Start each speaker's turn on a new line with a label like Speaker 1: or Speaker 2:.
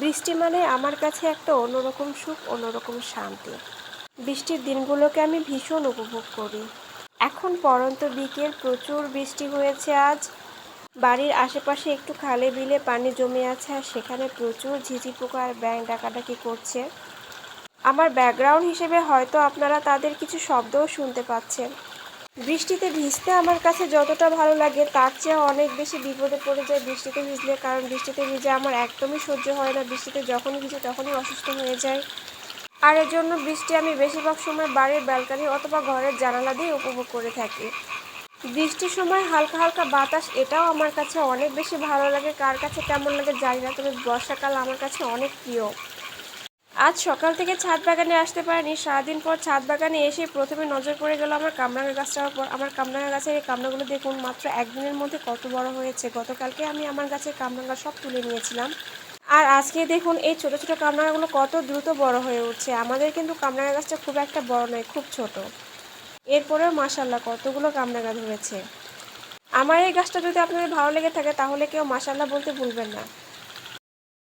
Speaker 1: বৃষ্টি মানে আমার কাছে একটা অন্যরকম সুখ, অন্যরকম শান্তি। বৃষ্টির দিনগুলোকে আমি ভীষণ উপভোগ করি। এখন পড়ন্ত বিকেল, প্রচুর বৃষ্টি হয়েছে আজ। বাড়ির আশেপাশে একটু খালে বিলে পানি জমে আছে, আর সেখানে প্রচুর ঝিঁঝি পোকা আর ব্যাঙ ডাকাডাকি করছে। আমার ব্যাকগ্রাউন্ড হিসেবে হয়তো আপনারা তাদের কিছু শব্দও শুনতে পাচ্ছেন। বৃষ্টিতে ভিজতে আমার কাছে যতটা ভালো লাগে তার চেয়ে অনেক বেশি বিপদে পড়ে যায় বৃষ্টিতে ভিজলে, কারণ বৃষ্টিতে ভিজে আমার একদমই সহ্য হয় না। বৃষ্টিতে যখনই ভিজে তখনই অসুস্থ হয়ে যায়। আর এর জন্য বৃষ্টি আমি বেশিরভাগ সময় বাড়ির ব্যালকনি অথবা ঘরের জানালা দিয়ে উপভোগ করে থাকি। বৃষ্টির সময় হালকা হালকা বাতাস, এটাও আমার কাছে অনেক বেশি ভালো লাগে। কার কাছে কেমন লাগে জানি না, তবে বর্ষাকাল আমার কাছে অনেক প্রিয়। আজ সকাল থেকে ছাদ বাগানে আসতে পারিনি। সারাদিন পর ছাদ বাগানে এসে প্রথমে নজর পড়ে গেল আমার কামরাঙা গাছটার উপর। আমার কামরাঙা গাছের এই কামরাগুলো দেখুন, মাত্র একদিনের মধ্যে কত বড় হয়েছে। গতকালকে আমি আমার গাছের কামরাঙা সব তুলে নিয়েছিলাম, আর আজকে দেখুন এই ছোট ছোট কামরাঙাগুলো কত দ্রুত বড় হয়ে উঠছে। আমাদের কিন্তু কামরাঙা গাছটা খুব একটা বড় নয়, খুব ছোট। এরপরেও মাশাআল্লাহ কতগুলো কামরাঙা ধরেছে। আমার এই গাছটা যদি আপনাদের ভালো লেগে থাকে তাহলে কেউ মাশাআল্লাহ বলতে ভুলবেন না।